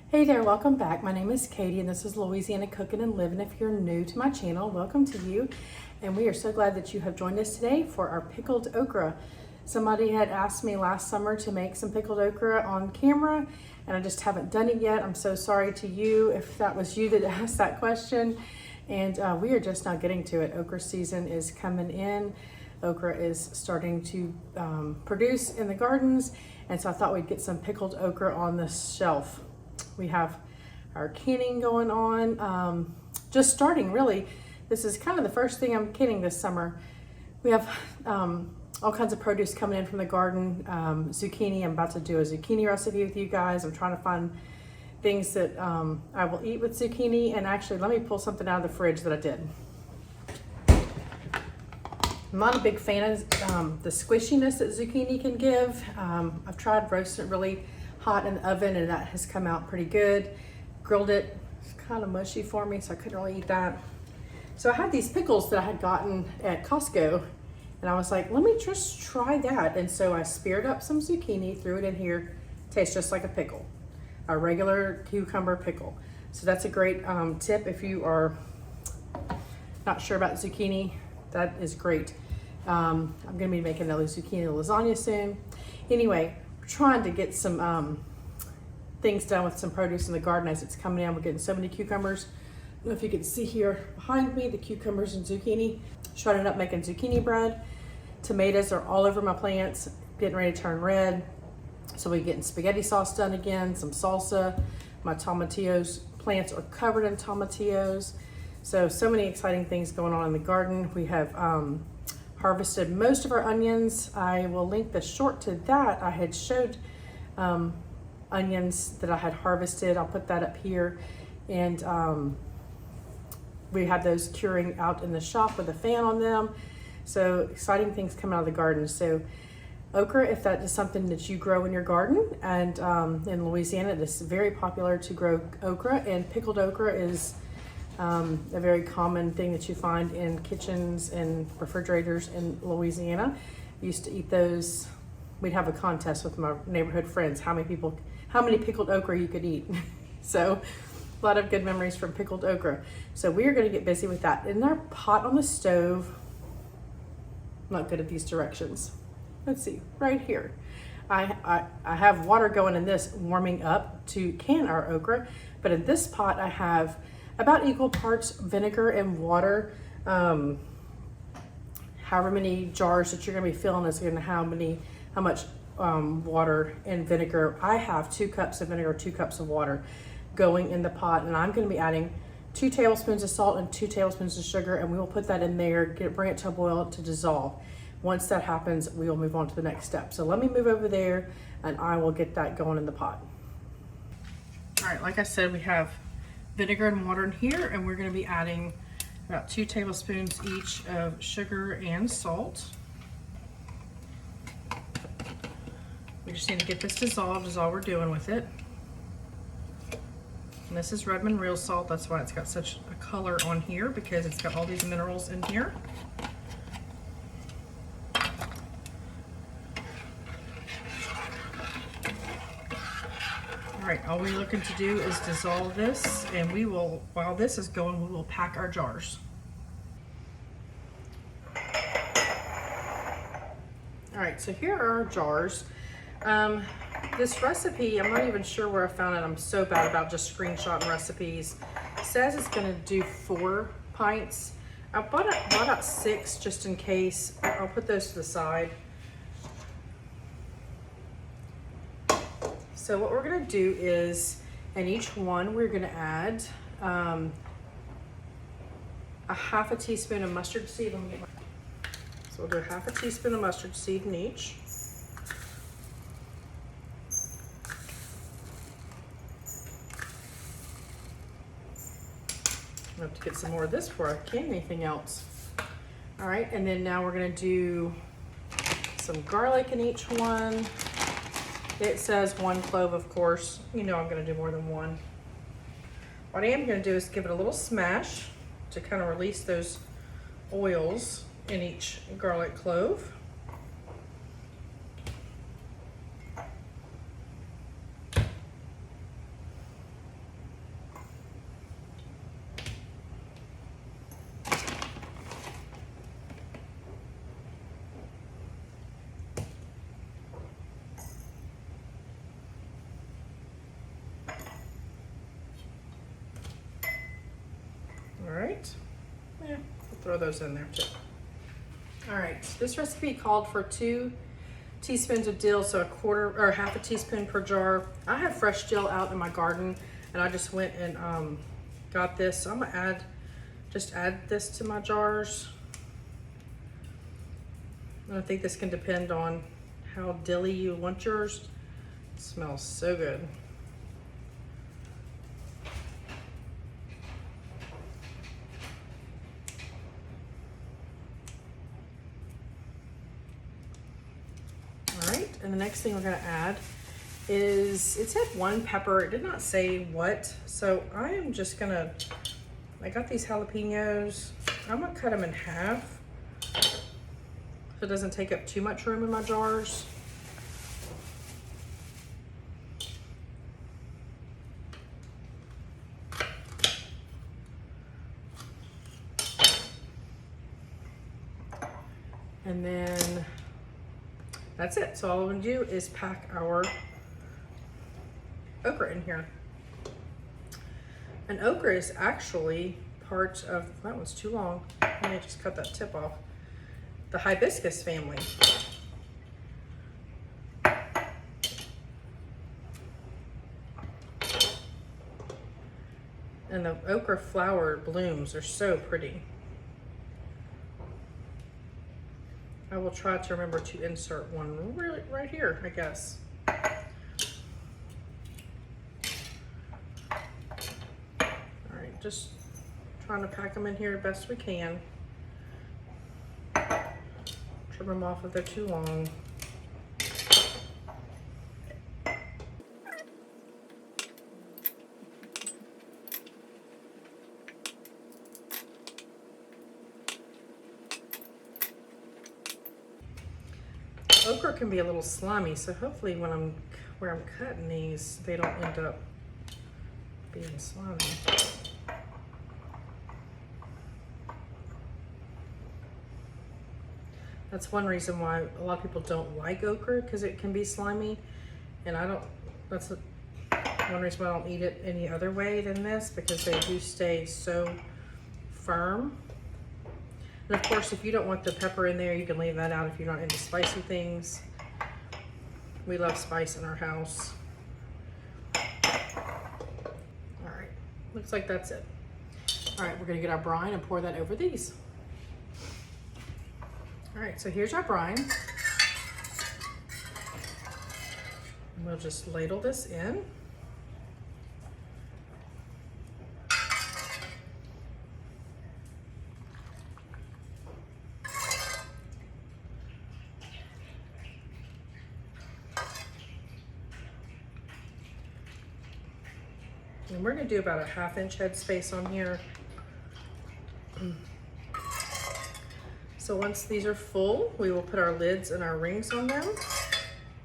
Hey there, welcome back. My name is Katie and this is Louisiana Cooking and Living. If you're new to my channel, welcome to you. And we are so glad that you have joined us today for our pickled okra. Somebody had asked me last summer to make some pickled okra on camera and I just haven't done it yet. I'm so sorry to you if that was you that asked that question. And we are just now getting to it. Okra season is coming in. Okra is starting to produce in the gardens. And so I thought we'd get some pickled okra on the shelf. We have our canning going on, just starting really. This is kind of the first thing I'm canning this summer. We have all kinds of produce coming in from the garden. Zucchini, I'm about to do a zucchini recipe with you guys. I'm trying to find things that I will eat with zucchini. And actually, let me pull something out of the fridge that I did. I'm not a big fan of the squishiness that zucchini can give. I've tried roasting it really hot in the oven and that has come out pretty good. Grilled it, it's kind of mushy for me, so I couldn't really eat that. So I had these pickles that I had gotten at Costco and I was like, let me just try that. And so I speared up some zucchini, threw it in here. Tastes just like a pickle, a regular cucumber pickle. So that's a great tip if you are not sure about zucchini. That is great. I'm gonna be making another zucchini lasagna soon. Anyway, trying to get some things done with some produce in the garden as it's coming in. We're getting so many cucumbers. I don't know if you can see here behind me, the cucumbers and zucchini. Started up making zucchini bread. Tomatoes are all over my plants, getting ready to turn red. So we're getting spaghetti sauce done again, some salsa. My tomatillos plants are covered in tomatillos. So many exciting things going on in the garden. We have harvested most of our onions. I will link the short to that. I had showed onions that I had harvested. I'll put that up here. And we have those curing out in the shop with a fan on them. So exciting things coming out of the garden. So okra, if that is something that you grow in your garden, and in Louisiana, it is very popular to grow okra, and pickled okra is a very common thing that you find in kitchens and refrigerators in Louisiana. I used to eat those. We'd have a contest with my neighborhood friends, how many pickled okra you could eat. So a lot of good memories from pickled okra. So we are going to get busy with that. In our pot on the stove, I'm not good at these directions. Let's see, right here. I have water going in this, warming up to can our okra, but in this pot I have about equal parts vinegar and water. However many jars that you're gonna be filling is gonna how much water and vinegar. I have 2 cups of vinegar, 2 cups of water going in the pot, and I'm gonna be adding 2 tablespoons of salt and 2 tablespoons of sugar, and we will put that in there, bring it to a boil to dissolve. Once that happens, we will move on to the next step. So let me move over there and I will get that going in the pot. All right, like I said, we have vinegar and water in here, and we're going to be adding about 2 tablespoons each of sugar and salt. We just need to get this dissolved is all we're doing with it. And this is Redmond real salt. That's why it's got such a color on here, because it's got all these minerals in here. All right, all we're looking to do is dissolve this, and we will, while this is going, we will pack our jars. All right, so here are our jars. This recipe, I'm not even sure where I found it. I'm so bad about just screenshotting recipes. It says it's gonna do 4 pints. I bought out 6 just in case. I'll put those to the side. So what we're gonna do is, in each one, we're gonna add a half a teaspoon of mustard seed. So we'll do a half a teaspoon of mustard seed in each. I have to get some more of this before I can anything else. All right, and then now we're gonna do some garlic in each one. It says 1 clove, of course. You know I'm gonna do more than 1. What I am gonna do is give it a little smash to kind of release those oils in each garlic clove. throw those in there too. All right, this recipe called for 2 teaspoons of dill, so a quarter or half a teaspoon per jar. I have fresh dill out in my garden, and I just went and got this. So I'm gonna just add this to my jars. And I think this can depend on how dilly you want yours. It smells so good. All right, and the next thing we're gonna add is, it said 1 pepper. It did not say what. So I am just gonna, I got these jalapenos. I'm gonna cut them in half so it doesn't take up too much room in my jars. And then that's it. So all I'm gonna do is pack our okra in here. And okra is actually part of, that one's too long. Let me just cut that tip off. The hibiscus family. And the okra flower blooms are so pretty. I will try to remember to insert one right here, I guess. All right, just trying to pack them in here the best we can. Trim them off if they're too long. Okra can be a little slimy, so hopefully when where I'm cutting these, they don't end up being slimy. That's one reason why a lot of people don't like okra, because it can be slimy, and that's one reason why I don't eat it any other way than this, because they do stay so firm. And of course, if you don't want the pepper in there, you can leave that out if you're not into spicy things. We love spice in our house. All right, looks like that's it. All right, we're gonna get our brine and pour that over these. All right, so here's our brine. And we'll just ladle this in. And we're gonna do about a 1/2 inch head space on here. So once these are full, we will put our lids and our rings on them.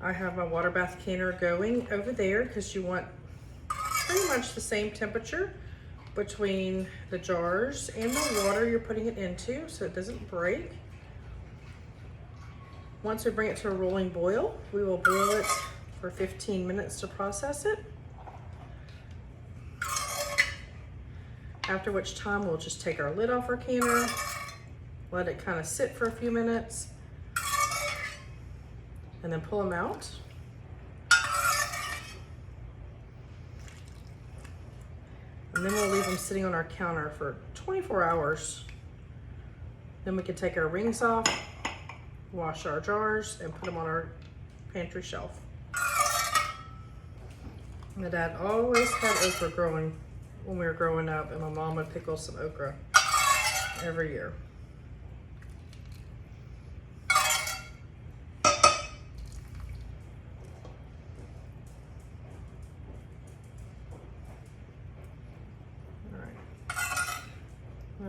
I have my water bath canner going over there because you want pretty much the same temperature between the jars and the water you're putting it into so it doesn't break. Once we bring it to a rolling boil, we will boil it for 15 minutes to process it. After which time we'll just take our lid off our canner, let it kind of sit for a few minutes, and then pull them out. And then we'll leave them sitting on our counter for 24 hours. Then we can take our rings off, wash our jars, and put them on our pantry shelf. My dad always had okra growing when we were growing up, and my mom would pickle some okra every year. All right,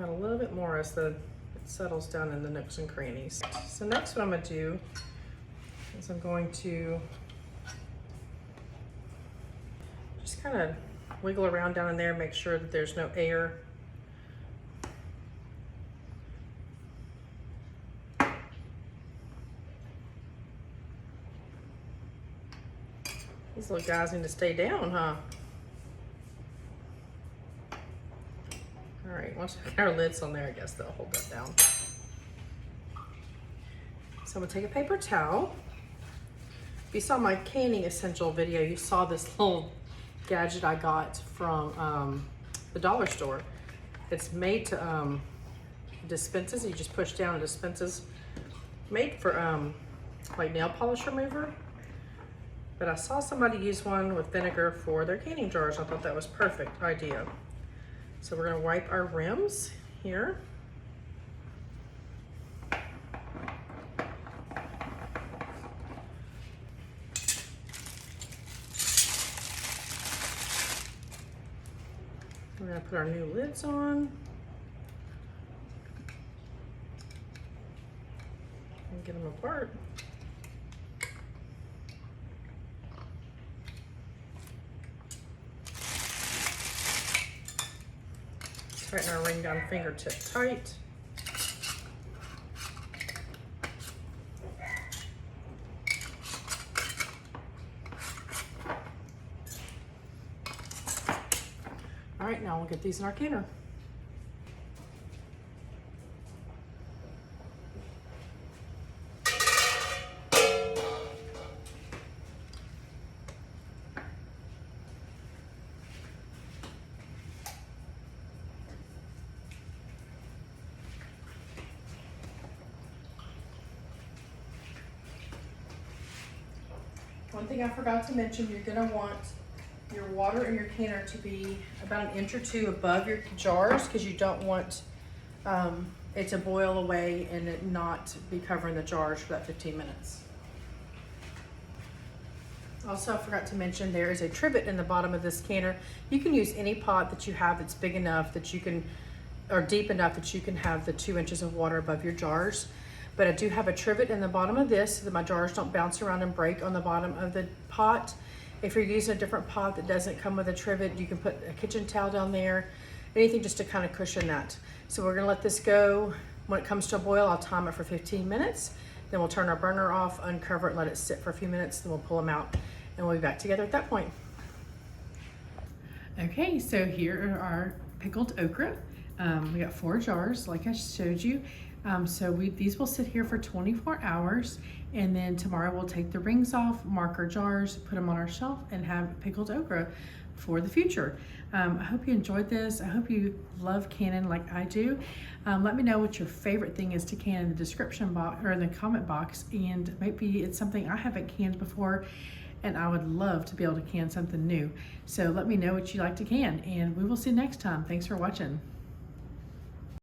add a little bit more as it settles down in the nooks and crannies. So next what I'm gonna do is I'm going to just kind of wiggle around down in there, make sure that there's no air. These little guys need to stay down, huh? All All right, once we get our lids on there, I guess they'll hold that down. So I'm gonna take a paper towel. If you saw my canning essential video, you saw this little gadget I got from the dollar store. It's made to dispenses. You just push down and dispenses. Made for like nail polish remover. But I saw somebody use one with vinegar for their canning jars. I thought that was perfect idea. So we're gonna wipe our rims here. We're gonna put our new lids on. And get them apart. Tighten our ring down fingertip tight. All right, now we'll get these in our canner. One thing I forgot to mention, you're gonna want your water in your canner to be about an inch or two above your jars because you don't want it to boil away and it not be covering the jars for that 15 minutes. Also, I forgot to mention there is a trivet in the bottom of this canner. You can use any pot that you have that's big enough that you can, or deep enough that you can have the 2 inches of water above your jars. But I do have a trivet in the bottom of this so that my jars don't bounce around and break on the bottom of the pot. If you're using a different pot that doesn't come with a trivet, you can put a kitchen towel down there, anything just to kind of cushion that. So we're gonna let this go. When it comes to a boil, I'll time it for 15 minutes. Then we'll turn our burner off, uncover it, let it sit for a few minutes, then we'll pull them out and we'll be back together at that point. Okay, so here are our pickled okra. We got 4 jars, like I showed you. These will sit here for 24 hours, and then tomorrow we'll take the rings off, mark our jars, put them on our shelf, and have pickled okra for the future. I hope you enjoyed this. I hope you love canning like I do. Let me know what your favorite thing is to can in the description box or in the comment box, and maybe it's something I haven't canned before, and I would love to be able to can something new. So let me know what you like to can, and we will see you next time. Thanks for watching.